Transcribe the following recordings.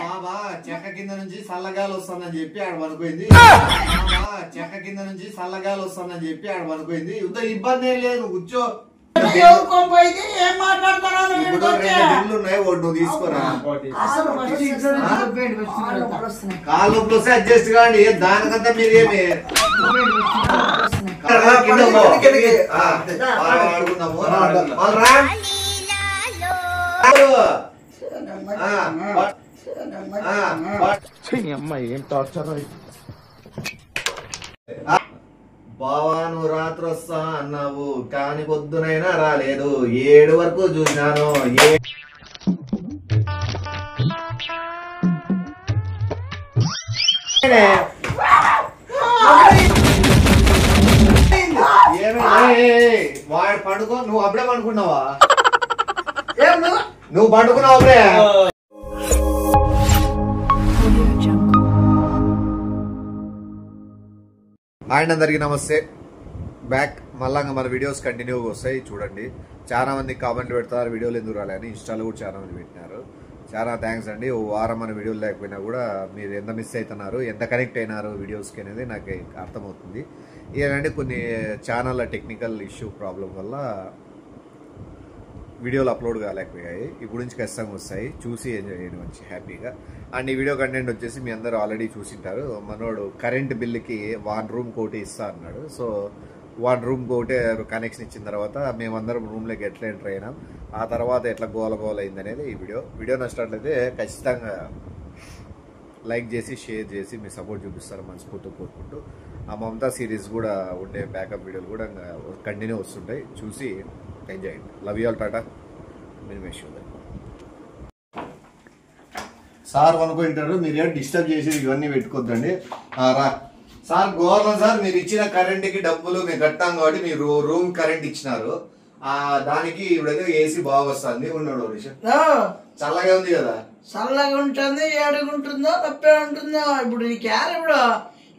బాబా చెక్క కింద నుంచి చల్లగాలి వస్తుందని చెప్పి ఆడ పనుకోయింది. చెక్క కింద నుంచి చల్లగాలి వస్తుందని చెప్పి ఆడ పనుకోయింది. యుద్ధ ఇబ్బంది ఏం లేదు, కూర్చో. ఇప్పుడు 2 బిల్లు ఉన్నాయి, ఒకటి నువ్వు తీసుకోరా. కాళ్ళు నొప్పులు వస్తే అడ్జస్ట్ కాండి, దానికంతా మీరేమి ఆడుకుందాము. బావా నువ్వు రాత్రి వస్తా అన్నావు కాని పొద్దునైనా రాలేదు. 7 వరకు చూసినాను. వాడు పండుకో, నువ్వు అప్పుడే పండుకున్నావా? నువ్వు పండుకున్నావు అప్పుడే. అండ్ అందరికి నమస్తే బ్యాక్. మళ్ళా మన వీడియోస్ కంటిన్యూగా వస్తాయి చూడండి. చాలా మంది కామెంట్ పెడతారు వీడియోలు ఎందుకు రాలేని. ఇన్స్టాలో కూడా చాలా మంది పెట్టినారు. చాలా థ్యాంక్స్ అండి. ఓ వారం మన వీడియోలు లేకపోయినా కూడా మీరు ఎంత మిస్ అవుతున్నారు, ఎంత కనెక్ట్ అయినారు వీడియోస్కి అనేది నాకు అర్థమవుతుంది. ఏంటంటే కొన్ని ఛానల్ టెక్నికల్ ఇష్యూ ప్రాబ్లం వల్ల వీడియోలు అప్లోడ్ కాలేకపోయాయి. ఇప్పుడు నుంచి ఖచ్చితంగా వస్తాయి, చూసి ఎంజాయ్ చేయండి మంచి హ్యాపీగా. అండ్ ఈ వీడియో కంటెంట్ వచ్చేసి మీ అందరూ ఆల్రెడీ చూసింటారు. మనోడు కరెంట్ బిల్లుకి 1 రూమ్ కోటి ఇస్తా అన్నాడు. సో 1 రూమ్ కోటి కనెక్షన్ ఇచ్చిన తర్వాత మేమందరం రూమ్లోకి ఎట్లా ఎంటర్ అయినాం, ఆ తర్వాత ఎట్లా గోల అయింది అనేది ఈ వీడియో నచ్చినట్లయితే ఖచ్చితంగా లైక్ చేసి షేర్ చేసి మీ సపోర్ట్ చూపిస్తారు మనస్ఫూర్తిగా కోరుకుంటూ. ఆ మమతా సిరీస్ కూడా ఉండే బ్యాకప్ వీడియోలు కూడా కంటిన్యూ వస్తుంటాయి, చూసి ఎంజాయ్ చేయండి. Love you all, Tata. మినిమేష్ sir అనుకుంటారు మీరు డిస్టర్బ్ చేసి ఇవన్నీ పెట్టుకోద్దండి. రా సార్, గవర్నమెంట్ సార్ మీరు ఇచ్చిన కరెంట్కి డబ్బులు మేము కట్టాం కాబట్టి మీరు రూమ్ కరెంట్ ఇచ్చినారు. దానికి ఇప్పుడైతే ఏసీ బాగా వస్తుంది. ఉన్నాడు చల్లగా ఉంది కదా? చల్లగా ఉంటుంది, ఏడుగుంటుందో తప్పే ఉంటుందో. ఇప్పుడు నీకు యారు ఇప్పుడు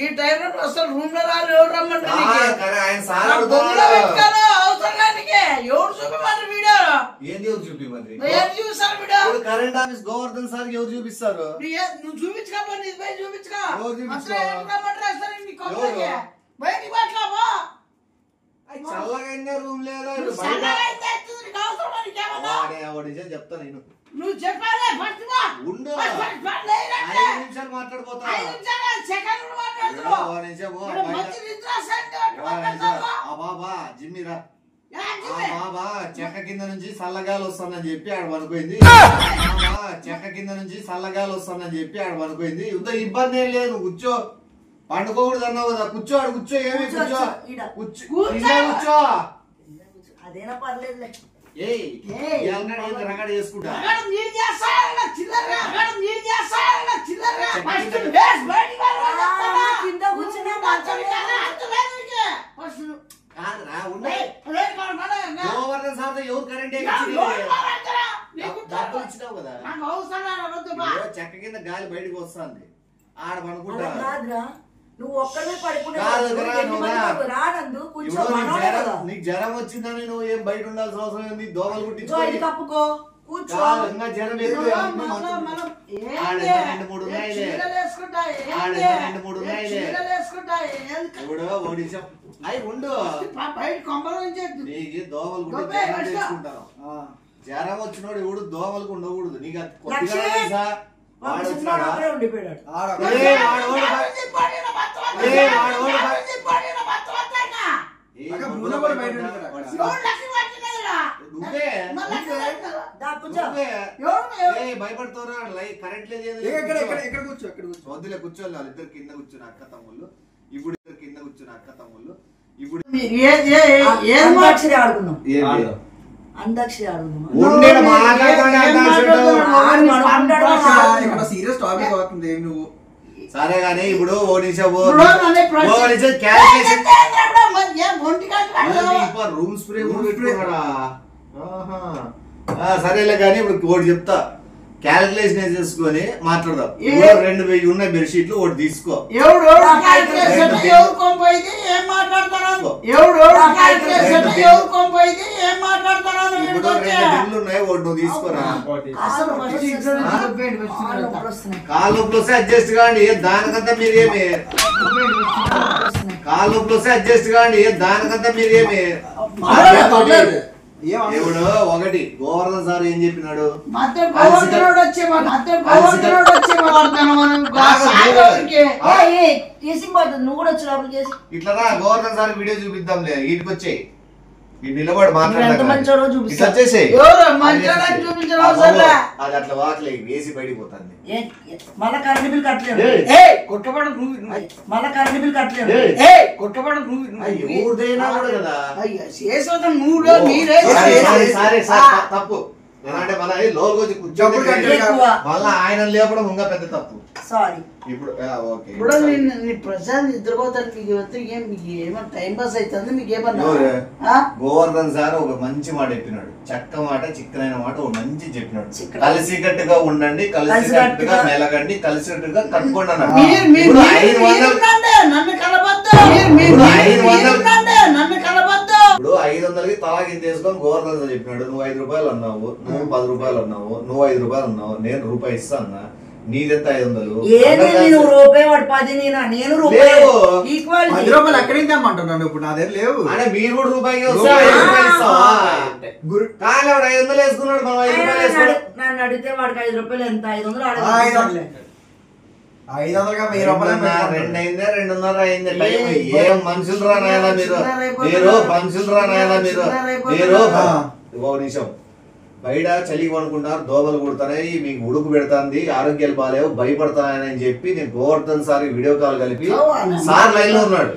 ఈ టైంలో అసలు రూమ్ లో రాలి ఎవరు రమ్మంటారు? ఎవరు చూపిమంటారు వీడియో? ఏంది ఎవరు చూపిమంటారు? ఏం చూపిస్తారు video? Current office Govardhan sir ఎవరు చూపిస్తారు? నువ్వు చూపించుకోపో, నీ పోయి చూపించుకో. బయటికి పట్లాబో చల్లగా రూమ్ లేదా చెప్తా నేను. నువ్వు చెప్పాలే ఉండు, 5 నిమిషాలు మాట్లాడిపోతా. బాబా జిమ్మిరా బాబా చెక్క కింద నుంచి చల్లగాలి వస్తుందని చెప్పి ఆడ పనుకోయింది. చెక్క కింద నుంచి చల్లగాలి వస్తుందని చెప్పి ఆడ పనుకోయింది. యుద్ధ ఇబ్బంది ఏం లేదు, కూర్చో. పండుకోకూడదు అన్నావు కదా, కూర్చో. ఆడు కూర్చో. ఏమి కూర్చో. అదేనా పర్లేదు. చేసుకుంటా ఎవరు కరెంట్ డబ్బులు ఇచ్చినావు కదా, చెక్క కింద గాలి బయటకు వస్తుంది. ఆడ పనుకుంటా నువ్వు ఒక్కడే పడుకున్నా. నీకు జ్వరం వచ్చిందని నువ్వు ఏం బయట ఉండాల్సిన అవసరం ఏంది? దోమలు కుట్టించుకోవాలి, కప్పుకో, కూర్చో. ఇంకా జ్వరం ఎక్కువ 2-3 ఉన్నాయిలే. ఇప్పుడు ఓడిశా అయి ఉండు, నీకు దోమలు కుట్టించుకుంటాను. జ్వరం వచ్చినోడు ఎవడు దోమలకు ఉండకూడదు. నీకు కొద్దిగా భయపడుతున్నా కరెంట్ లేదు. వద్దులే కూర్చోవాలి, వాళ్ళిద్దరు కింద కూర్చున్న అక్క తమ్ముళ్ళు. ఇప్పుడు కింద కూర్చున్న అక్క తమ్ముళ్ళు. ఇప్పుడు అందాక్షరి సరే గానీ ఇప్పుడు రూమ్ స్ప్రే సరేలే కానీ ఇప్పుడు ఒకటి చెప్తా. క్యాలిక్యులేషన్ చేసుకొని మాట్లాడదాం. 2000 ఉన్న బెడ్షీట్లు ఒకటి తీసుకో. ఉన్నాయి ఒకటి నువ్వు తీసుకోరా. కాళ్ళు నొప్పులు అడ్జస్ట్ కాండి దానికంతా మీరేమి ఇప్పుడు ఒకటి గోవర్ధన్ సార్ ఏం చెప్పినాడు, ఇట్లా గోవర్ధన్ సార్ వీడియో చూపిద్దాంలే, వీటికి వచ్చాయి నిలబడి మాట్లాడేసేయి. అది అట్లా వాట్లే వేసి బయటపోతుంది. మళ్ళా కరెంట్ బిల్ కట్టలేదు. తప్పు అంటే మళ్ళీ లోకి కూర్చోబెట్టి మళ్ళీ ఆయన లేపడం ఇంకా పెద్ద తప్పు. సారీ ఇప్పుడు ప్రశాంత్ నిద్రపోతానికి ఏమన్నా టైం పాస్ అవుతుంది మీకు ఏమన్నా? గోవర్ధన్ సార్ ఒక మంచి మాట చెప్పినాడు, చక్క మాట చిక్కనైన మాట ఒక మంచి చెప్పినాడు. కలిసికట్టుగా ఉండండి, కలిసికట్టుగా మెలగండి, కలిసికట్టుగా కట్టుకోండి అన్నాడు. ఇప్పుడు 500కి తలాకి తీసుకొని గోవర్ధన్ సార్ చెప్పినాడు. నువ్వు 5 రూపాయలు అన్నావు, నువ్వు 10 రూపాయలు అన్నావు, నువ్వు 5 రూపాయలు అన్నావు, నేను రూపాయి ఇస్తా అన్నా. నీదెంత 500? ఎక్కడిందామంటున్నాను ఇప్పుడు నాదే లేవు. అంటే మీరు కూడా రూపాయికి 500 వేసుకున్నాడు. మనం 5 రూపాయలు వేసుకున్నాడు. నన్ను అడిగితే వాడికి 5 రూపాయలు ఎంత? 500 500గా 1000 రూపాయలు 2 అయిందా 2.5 అయిందా టైం? ఏం మనుషులు రా నాయనా మీరు, మనుషులు రా నాయనా మీరు. ఒక నిమిషం, బయట చలికి పడుకుంటారు, దోమలు కుడతాయి, మీకు ఉడుకు పెడతాంది, ఆరోగ్యాలు బాగాలేవు, భయపడతానని చెప్పి నేను గోవర్ధన్ సార్ వీడియో కాల్ కలిపి సార్ లైన్ లో ఉన్నాడు.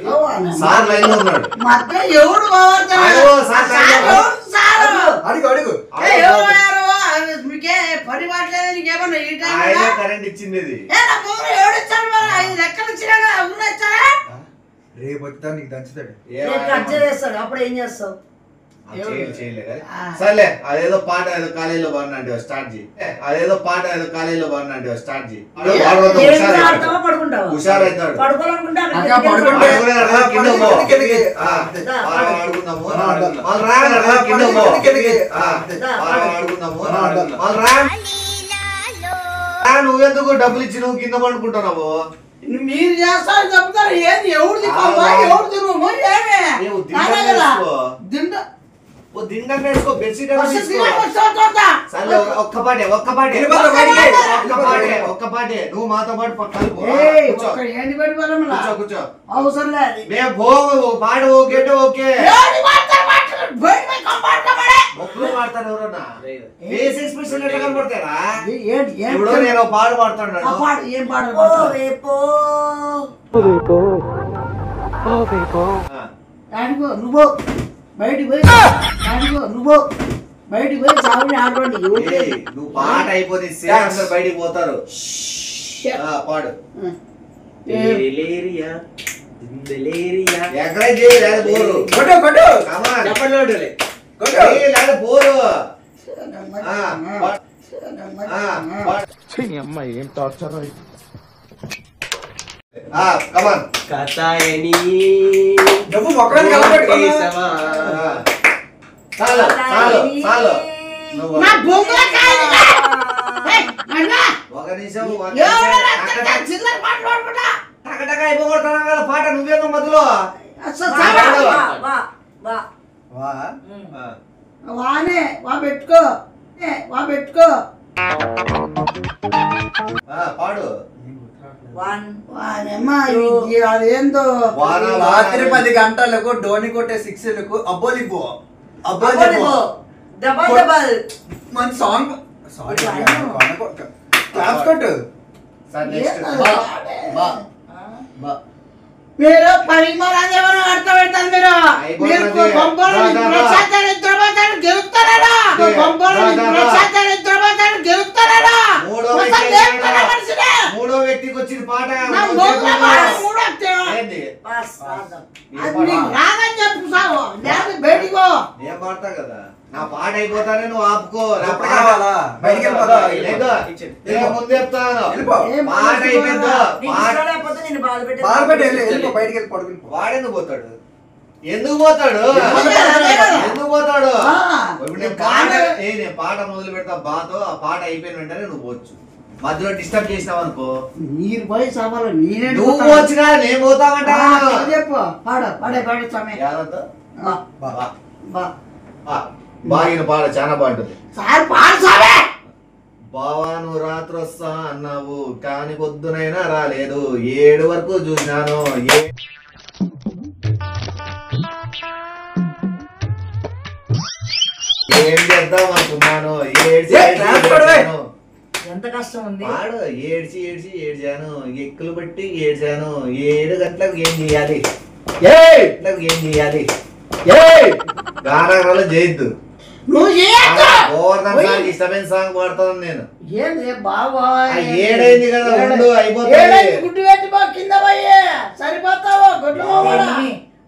కరెంట్ ఇచ్చింది రేపు వచ్చా నీకు దంచుతాడు. అప్పుడు ఏం చేస్తావు? సర్లే అదేదో పాట ఏదో కాలేజీలో బాగున్నా అంటే స్టార్ట్ చేయి. హుషారు అవుతాడు. నువ్వెందుకు డబ్బులు ఇచ్చి నువ్వు కింద పడుకుంటున్నావు? మీరు చేస్తారు చెప్తారు. ఏది ఎవరిది ఒక్క పాటే నువ్వు మాతో పాటు కూర్చో. అవసరం లేదు. మేము పాట ఓకే ఓకే మొక్కలు పాడతారు ఎవరన్నా? కనపడతారా? ఇప్పుడు నేను పాట పాడుతాను. ఏం పాట? నువ్వు బయటికి పోయి చావుని ఆడుకోండి. నువ్వు పాట అయిపోతే అందరు బయటికి పోతారు. పాడు. ఏం టార్చర్ పాట నువ్వేమో మధ్యలో పెట్టుకో పాడు. అదేందో రాత్రి 10 గంటలకు ధోని కొట్టే 6లకు అబ్బోలిపో మంచి సాంగ్. క్లాప్స్ కొట్టు. మీరు పరిమాణాలు ఏమైనా అర్థం పెడతారు. మీరు గెలుస్తారా? మూడో వ్యక్తికి వచ్చిన పాట రాదని చెప్పు. బయటికో నేను పాడతా కదా. నా పాట అయిపోతానే నువ్వు ఆపుకో. నా పాట కావాలా? బయటికి వెళ్ళిపోతా. ముందు చెప్తాను పాట అయిపోయిందో బయటికి వెళ్ళి పడుకుని వాడెందుకు పోతాడు? ఎందుకు పోతాడు? ఎందుకు పోతాడు? ఇప్పుడు నేను పాట మొదలు పెడతా బాతో, ఆ పాట అయిపోయిన వెంటనే నువ్వు పోవచ్చు. మధ్యలో డిస్టర్బ్ చేసినావు అనుకో మీరు పోయి సవాలు నేనే నువ్వు వచ్చినా నేను పోతామంటా. చెప్పు పాడు పాడే పాడే సమయం బాగిన పాట చాలా బాగుంటుంది. సార్ పాడు సామే. బావా నువ్వు రాత్రి వస్తా అన్నావు కాని పొద్దునైనా రాలేదు. 7 వరకు చూసినాను. ఏం చేద్దాం అనుకున్నాను. ఎంత కష్టం ఉంది. పాడు. ఏడ్చాను ఎక్కులు బట్టి ఏడ్చాను. 7 గంటలకు ఏం చేయాలి? ఏం చేయాలి? గానాలు చేయొద్దు. నువ్వు గోవర్ధన్ సాంగ్ ఇష్టమైన సాంగ్ పాడుతాను నేను. ఏంది బాబా 7 అయింది కదా ఉండు అయిపోతుంది. గుడ్డు పెట్టి బా కింద పోయి సరిపోతావా గుడ్డు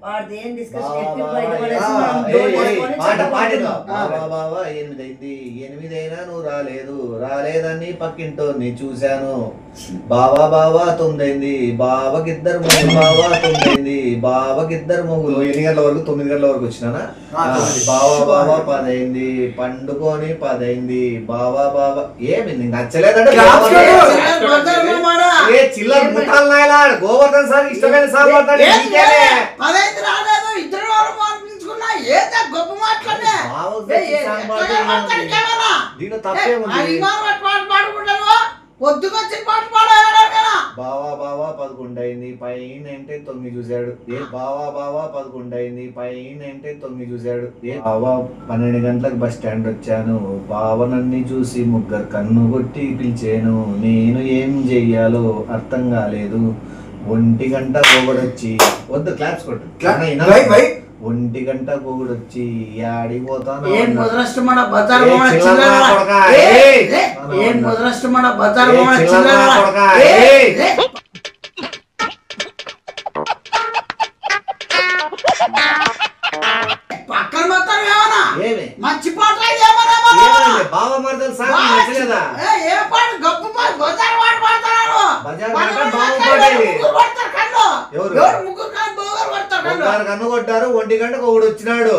వాడిది ఏం డిస్కషన్ పాట పాడినా. బాబా 8 అయింది. 8 అయినా నువ్వు రాలేదని పక్కింటోని చూశాను. బావా 9 అయింది. బావకిద్దరు మొగులు. బావా 9 అయింది. బావకిద్దరు మొగులు. 8 గంటల వరకు 9 గంటల వరకు వచ్చినానా? బావా 10 అయింది. పండుకొని 10 అయింది. బావా ఏమి నచ్చలేదంటే చిల్లర ముఠాలు నాయలా. గోవర్ధన్ సార్ ఇష్టమైన సాంగ్ పడతాడు. రాలేదు ఇద్దరు గొప్ప మాట్లాడే పొద్దుకొచ్చి పాట పాడాడు. బావా 11 అయింది. పైన అంటే 9 చూశాడు. బావా 11 అయింది. పైన అంటే 9 చూశాడు. బావా 12 గంటలకు బస్ స్టాండ్ వచ్చాను. బావ నన్ను చూసి ముగ్గురు కన్ను కొట్టి పిలిచాను. నేను ఏం చెయ్యాలో అర్థం కాలేదు. 1 గంట పోగొడొచ్చి వద్దు క్లాప్స్ కొట్టు. 1 గంట పోగొడొచ్చి ఆడిపోతాను. ఏం ముదరష్టమడ బజార్ ఏం ముదరష్టమడ బజార్ పక్కన మొత్తం ఏమన్నా మంచి పాట బావ మరదలు సాంగ్ నచ్చలేదా? ఏ పాట గొప్ప పాట బజార్ పాట పాడతాడు. కన్ను కొట్టారు. 1 గంటకు ఒకడు వచ్చినాడు.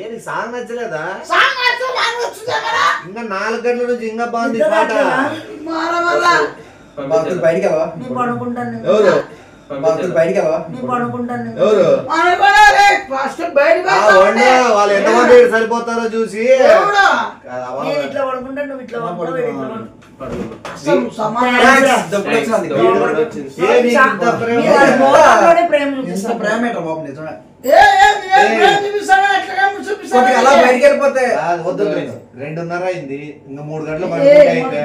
ఏది సాంగ్ నచ్చలేదా? ఇంకా 4 గంటల నుంచి ఇంకా బాగుంది పాట. బయటికి ఎవరు వాళ్ళు ఎంతమంది సరిపోతారో చూసి ఇట్లా పడుకుంటా నువ్వు ఇట్లా బయటికి వెళ్ళిపోతే 2:30 అయింది. ఇంకా 3 గంటలు పడుకుంటే ఇంకా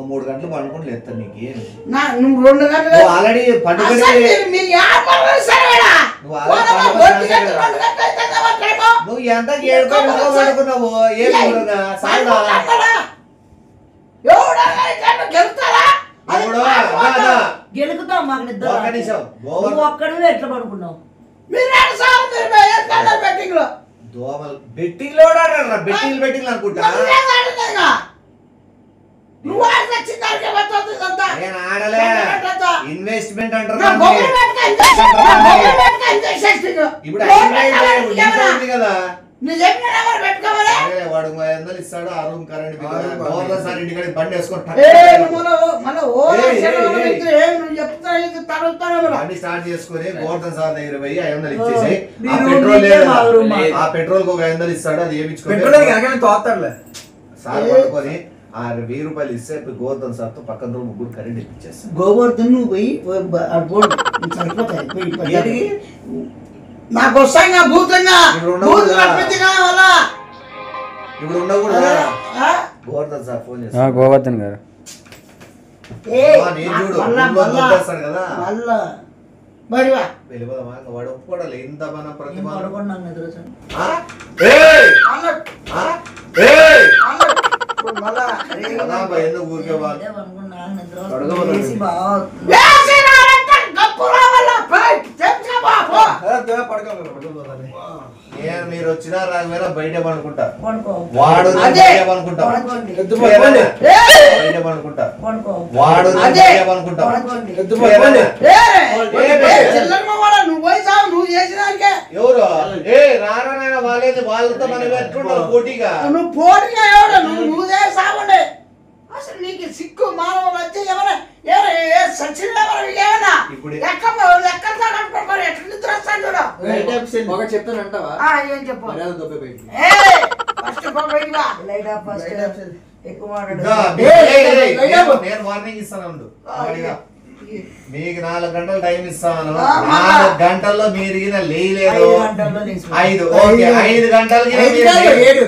3 గంటలు పడుకుంటే లేస్తాను. నీకు నువ్వు 2 గంటలు ఆల్రెడీ పండుగ నువ్వు ఎంత పడుకున్నావు. ఏం గెలుకుతావు. మాకు ఒక్కడే ఎట్లా పడుకున్నావు? దోమలు బెట్టింగ్ లో బెట్టింగ్ అనుకుంటా. నేను ఆడలే. ఇన్వెస్ట్మెంట్ అంటారు ఇప్పుడు కదా. వాడు 500 ఇస్తాడు. ఆ రూమ్ కరెంట్ సార్ ఇంటికాడ బండి వేసుకుంటాడు. బండి స్టార్ట్ చేసుకుని గోవర్ధన్ సార్ దగ్గర పోయి 500 ఇచ్చేసి ఆ పెట్రోల్ కు 500 ఇస్తాడు. అది ఏమిచ్చుకోవాలి సార్ పడుకొని 1000 రూపాయలు ఇస్తే గోవర్ధన్ సార్ తో పక్కన రూమ్ 3 కరెంట్ ఇప్పించేస్తాను. గోవర్ధన్ నువ్వు పోయి సరిపోతాయి. నాకు వస్తాయి భూతంగా ఇప్పుడు ఉండకూడదా? గోవర్ధన్ సార్ ఫోన్ చేస్తాను. గోవర్ధన్ గారు నేను చూడు వస్తాడు కదా. వెళ్ళిపోదామా? వాడు ఒప్పుకోవడాలి. ఇంత మన ప్రతిభ ఇప్పుడు మళ్ళా ఎందుకు ఊరికే వాళ్ళు అదే అనుకున్నా, నిద్ర వస్తుంది. వేసి బాగా వేసినారంటే గప్పు రావాలా? పోయ్, చెప్తా బా, పో. నేను మీరు వచ్చినా రాకపోయినా బయట పడుకుంటా పడుకో. వాడు అదే. బయట పడుకుంటా పడుకోండి. ఏయ్! బయట పడుకుంటా పడుకో. వాడు అదే. బయట పడుకుంటా పడుకోండి. ఏయ్, చిల్లరమ్మ వాడా, నువ్వు పోయి సావు, నువ్వు చేసినానికే. ఎవరు రారా వాళ్ళేది వాళ్ళతో మనం ఎట్లుంటారు పోటీగా నువ్వు పోటీగా ఎవడు? నువ్వు చేసావండి. అసలు నీకు సిక్కు మానవులు వచ్చి సచిన ఏమన్నా ఇప్పుడు- ఎక్కడ కట్టుకోరు ఎట్లా నిద్ర వస్తాను చూడు. ఒకటి చెప్తానంటావా ఏం చెప్పు. మర్యాద దొబ్బే బయటికి. ఏయ్, ఫస్ట్ బయటికి వా. Light of first. ఎక్కువ మాట్లాడు. నేను వార్నింగ్ ఇస్తాను ఉండు. వాడిగా. ఏ, మీకు 4 గంటలు టైం ఇస్తాను ఆ, 4 గంటల్లో మీరు గిన లేయలేదు 5 గంటల్లో లేచి 5 ఓకే 5 గంటలకి 5 కాదు, 7.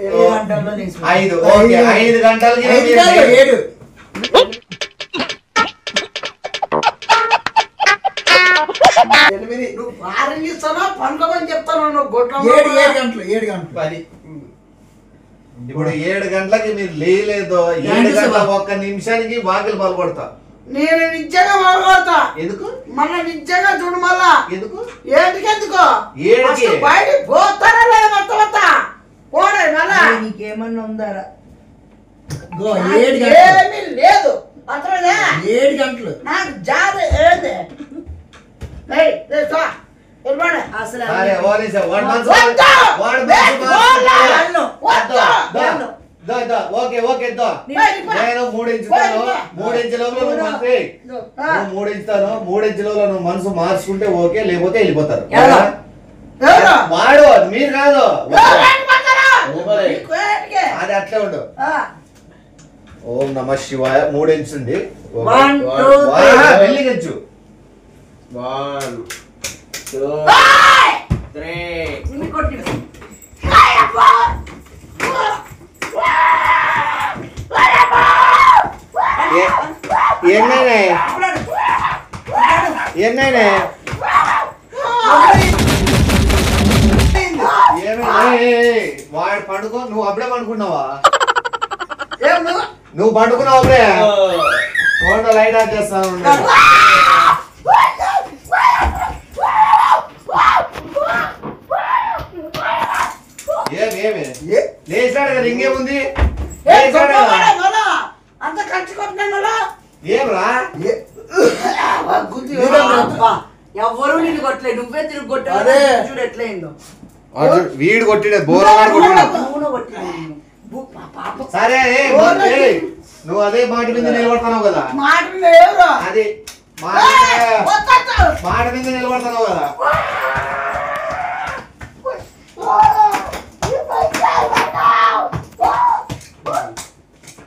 7 గంటల్లో లేచి 5 ఓకే 5 గంటలకి 5 కాదు, 7. నువ్వు వారింగ్ ఇస్తానా పనుకోమని చెప్తాను నువ్వు గొడ్ల 7 గంటలు 7 గంటలు 10 ఇప్పుడు 7 గంటలకి మీరు లేయలేదు 7 గంటల 1 నిమిషానికి వాకిలు పాల్పడతా నేను నిజంగా మాట్లాడతా. ఎందుకు మళ్ళా నిజంగా చూడు మళ్ళా. ఎందుకు ఎందుకు ఏడికి? బయట పోతారా లేదా మొత్తం అంతా పోడే మళ్ళా. నీకేమన్నా ఉందారా? 7 గంటలు ఏమీ లేదు అతనే 7 గంటలు నాకు జాబ్ ఏంది. ఏయ్, తెస్తా. వెళ్ళిపోండి. అసలు సరే ఓలేసా వాడు మనసు వద్దు! వాడు వద్దు! మనసు వద్దు! వెళ్ళు. ఓకే ఓకే దో నేను 3 ఇంచుతాను 3 ఇంచుల లోపల నువ్వు మనసు నువ్వు 3 ఇంచుతాను 3 ఇంచుల లోపల నువ్వు మనసు మార్చుకుంటే ఓకే లేకపోతే వెళ్ళిపోతారు ఎవరు? ఎవరు? వాడు మీరు కాదు ఎవరు వెళ్ళిపోతారా? నీకు ఏంటికి? అది అట్లే ఉండు ఆ, ఓం నమ శివాయ 3 ఇంచు ఉంది 1 2 వెళ్ళించు 1 2 ఏయ్! 3 3 కొట్టి అయ్యప్పా! ఎన్నైనా ఎన్నైనా వాడు పండుకో నువ్వు అప్పుడే పండుకున్నావా ఏం నువ్వు? నువ్వు పండుకున్నావు అప్పుడే ఫోన్ లైట్ ఆఫ్ చేస్తాను ఏమి లేచాడు కదా ఇంకేముంది ఏ లేచాడు కదా గొప్పవాడా మళ్ళా? అంత ఖర్చు కొట్టినాను మళ్ళా? ఏమ్రా గుద్ది ఎవరు నిన్ను కొట్టలేదు, నువ్వే తిరిగి కొట్టావు. అదే. చూడు ఎట్లయిందో. వీడు కొట్టిన బోరవాడు కొట్టిన నువ్వు కొట్టినావు. పాప సరే నువ్వు అదే మాట మీద నిలబడతావు కదా మాటలు ఎవరు? అది ఏయ్, వద్దొద్దు. మాట మీద నిలబడతావు కదా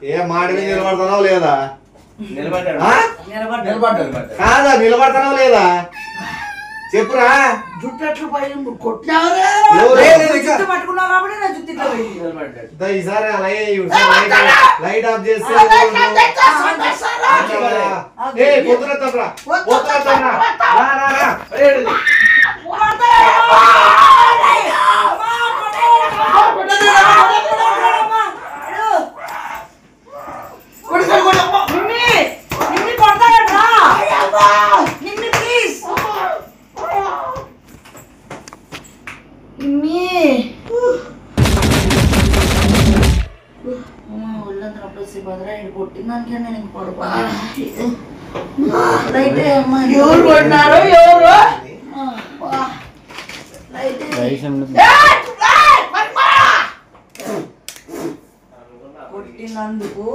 ఏ మాట మీద నిలబడతావు లేదా నిలబడ్డాడు ఆ? నిలబడ్డాడు. కాదా నిలబడతావు లేదా చెప్పురా జుట్టు ఎట్లా పై కొట్టినావరే? ఎవరు? నువ్వు జుట్టు పట్టుకున్నావు కాబట్టి నా జుట్టు ఇట్లా పోయింది. నిలబడ్డాడు దా ఈసారి అలాగే లైట్ ఆఫ్ చేస్తే పొద్దున తప్పరా పొద్దున తప్పరా రా రా రా ఎవరు కొట్టినారు? ఎవరు? కొట్టినందుకు